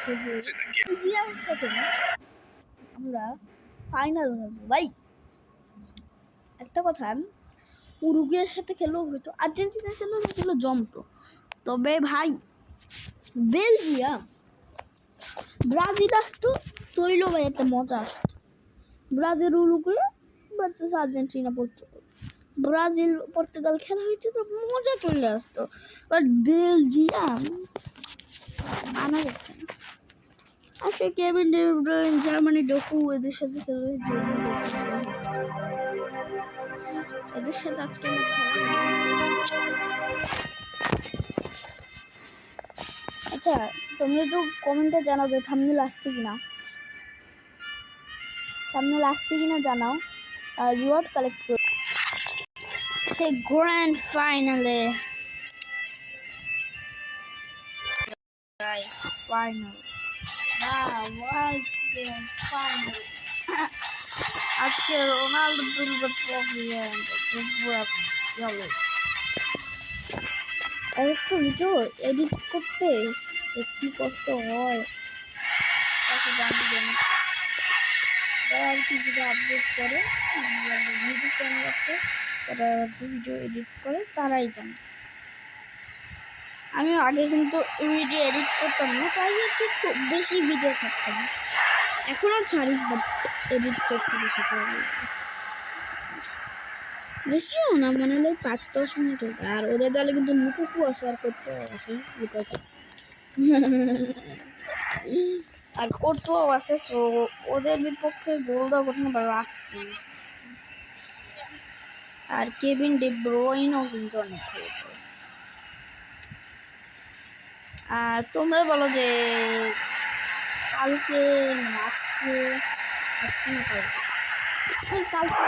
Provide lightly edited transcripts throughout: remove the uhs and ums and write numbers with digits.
বেলজিয়ামের সাথে আমরা ফাইনাল খেলবো ভাই। একটা কথা, উরুগুয়ের সাথে খেললেও হয়তো, আর্জেন্টিনার সাথে খেললে জমতো, তবে ভাই বেলজিয়াম ব্রাজিল আসতো তৈল ভাই একটা মজা আসতো। Brazil Uruguay versus Argentina Portugal, Brazil Portugal খেলা হয়েছে তো মজা চলে আসতো। বাট বেলজিয়াম আনা যাচ্ছে না। আর সে কেভিন ডে ব্রুইন, জার্মানি, ডোকু এদের সাথে খেলা হয়েছে, এদের সাথে আজকে আমার খেলা। আচ্ছা, তুমি একটু কমেন্টে জানাও যে থাম্বনেল আসছে কিনা, থাম্বনেল আসছে কিনা জানাও। আর রিওয়ার্ড কালেক্ট করো সেই গ্র্যান্ড ফাইনালে। ফাইনাল ফাইনাল আজকে রোনাল্ডো তুলবে ট্রফি। আর একটু ভিডিও এডিট করতে কি কষ্ট হয় আর কি, ভিডিও আপলোড করে ইউটিউব চ্যানেল আছে, তারা ভিডিও এডিট করে, তারাই জানে। আমি আগে কিন্তু ভিডিও এডিট করতাম না, তাই একটু বেশি ভিডিও থাকতাম, এখনও ছাড়ি, বাট এডিট করতে বেশি করে বেশিও না, মনে হলো 5-10 মিনিট হবে। আর ওদের দলে কিন্তু লুকুকু আছে, আর করতে আছে লুকাকু আর করতেও আছে, সো ওদের বিপক্ষে গোল দেওয়া কঠিন। রাস্কি আর কেভিন ডি ব্রুইনও কিন্তু অনেক ভালো। আর তোমরা বলো যে কালকে আজকে না কালকে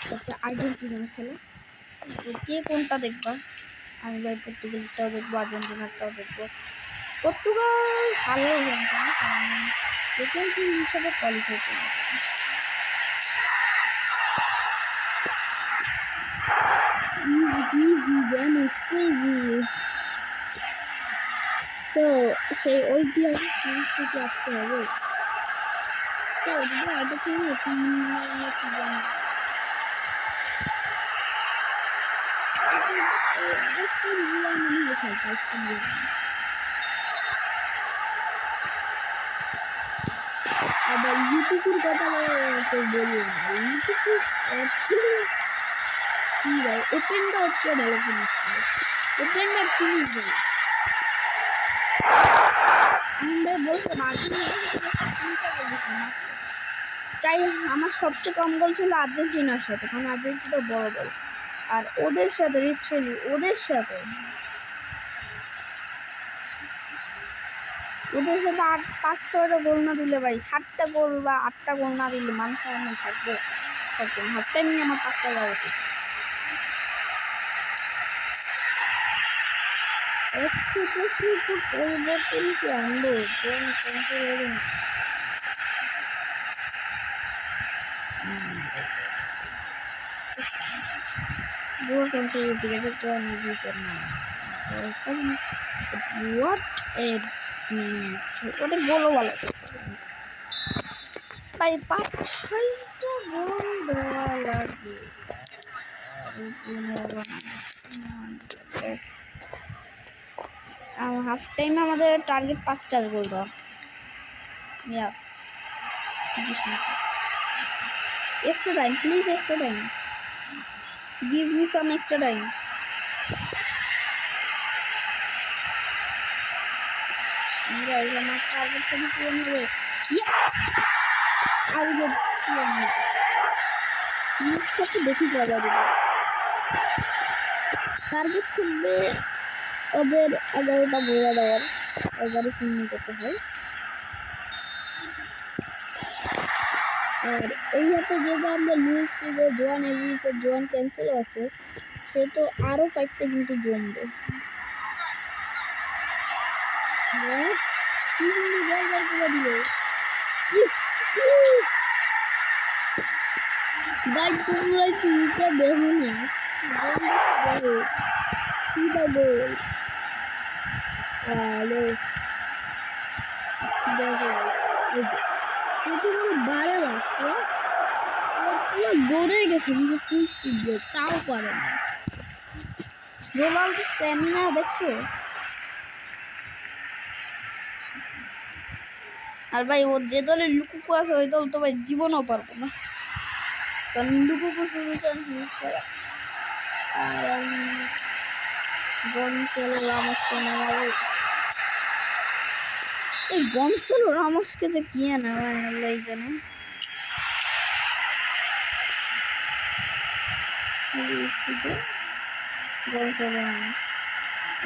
হচ্ছে আর্জেন্টিনার খেলা। কে কোনটা দেখবা? আমি ভাই পর্তুগালটাও দেখবো, আর্জেন্টিনারটাও দেখবো। পর্তুগাল ভালো হয়েছে না, কারণ সেকেন্ড টিম হিসাবে কোয়ালিফাই করবে। তো সেই ঐতিহাসিক পরিস্থিতি আসতে হবে। আবার ইউটিউবের কথা বলি না, ইউটিউব কি ভাই, ওপেনটা হচ্ছে ভালো ফিনিশ করে, ওপেনটা ফিনিশ দেয়। আমি বলতাম চাই, আমার সবচেয়ে কম গোল ছিল আর্জেন্টিনার সাথে, কারণ আর্জেন্টিনা বড় দল, আর ওদের সাথে লিটারালি ওদের সাথে 5-6টা গোল না দিলে ভাই, 7টা গোল বা 8টা গোল না দিলে মানুষ আমি থাকবে হাফ টাইমে আমার 5টা যাওয়া উচিত। পরিবর্তন কি আনবো ওটা গোলও ভালো তাই 5-6টা গোল দেওয়া লাগে। হাফ টাইমে আমাদের টার্গেট 5টা গোল দেওয়া। Extra time, please, extra time. Give me some extra time. Guys, আমার টার্গেটটা কি পূরণ হবে? Yes! টার্গেট পূরণ হবে। নেক্সট একটা দেখি পাওয়া যাবে। টার্গেট থাকবে ওদের 11টা গোল দেওয়ার, 11 পূর্ণ করতে হয়। আর এই হাতে যেহেতু আমরা লুইস ফিগো, জোয়ান এভিস, জোয়ান ক্যান্সেলও আছে, সে তো আরও 5টা কিন্তু জমবে। ভাই তোমরা তিনটা দেখো না, গোল আরে দেখো এই যে প্রথমে বারে লাগছে পুরো দৌড়ে গেছে নিজে ফুল স্পিড দিয়ে তাও পারে না রোনাল্ডো স্ট্যামিনা দেখছো আর ভাই ও যে দলে লুকুকু আছে ওই দল তো ভাই জীবনও পারবো না কারণ লুকুকু শুধু চান্স মিস করে আর গনসালো রামোসকে নামাবো এই গনসালো রামোসকে যে কি না ভাই আল্লাহই জানে গনসালো রামোস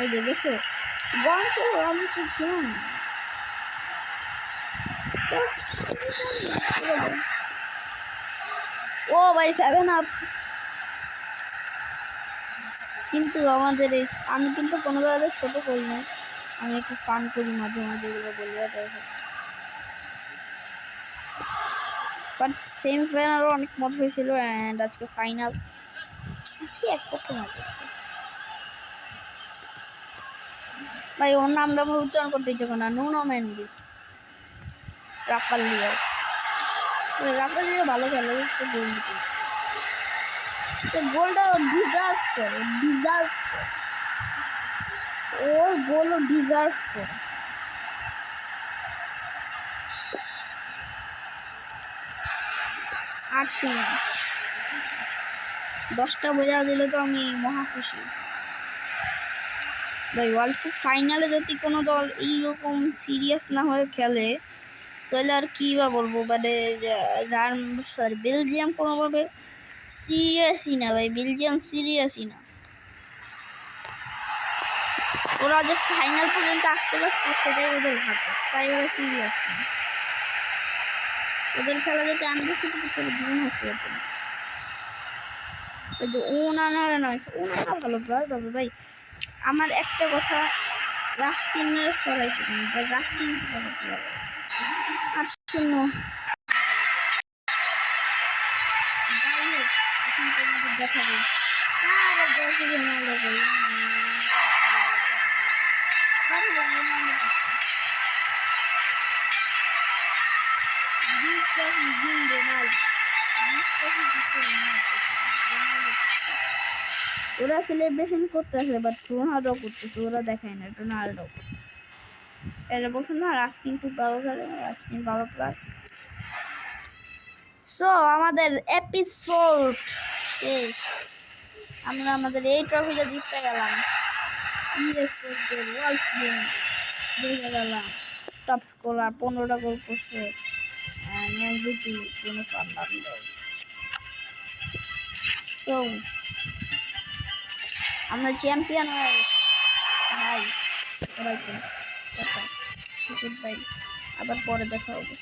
এই যে দেখছো গনসালো রামোস কি ও ভাই 7 আপ কিন্তু আমাদের এই আমি কিন্তু কোনো জায়গায় ছোট করি না আমি একটু ফান করি মাঝে মাঝে এগুলো বলবো বাট সেমিফাইনালও অনেক মজা হয়েছিল অ্যান্ড আজকে ফাইনাল আজকে এক করতে মজা হচ্ছে ভাই ওর নামটা আমরা উচ্চারণ করতে ইচ্ছে না নুনো মেন্ডিস রাফালিও ভালো খেলে তো গোল দিতে তো গোলটা ডিজার্ভ করে ওর গোলও ডিজার্ভ করে আট 10টা বোঝা দিলে তো আমি মহা খুশি ভাই ওয়ার্ল্ড কাপ ফাইনালে যদি কোনো দল এইরকম সিরিয়াস না হয়ে খেলে তাহলে আর কী বা বলবো মানে বেলজিয়াম কোনোভাবে সিরিয়াসই না ভাই বেলজিয়াম সিরিয়াসই না ওরা যে ফাইনাল পর্যন্ত আসতে পারছে সেটাই ওদের ভাগ্য তাই ওরা সিরিয়াস না ওদের খেলা যাতে আমি শুধু করতে জীবন হাসতে পারতাম ওই যে ওনারা নামছে ওনারা ভালো প্লেয়ার তবে ভাই আমার একটা কথা রাস্কিনের ফরাইছে ভাই রাস্কিন ভালো প্লেয়ার 8-0 দেখাবো ওরা সেলিব্রেশন করতেছে বাট রোনাল্ডো করতেছে ওরা দেখায় না রোনাল্ডো এটা বলছেন না রাস্কিন খুব ভালো খেলে রাস্কিন ভালো প্লেয়ার সো আমাদের এপিসোড শেষ আমরা আমাদের এই ট্রফিটা জিততে গেলাম দেখে গেলাম টপ স্কোরার 15টা গোল করছে কোনো পারলাম তো আমরা চ্যাম্পিয়ন হয়ে গেছি ভাই সবাইকে আবার পরে দেখা হবে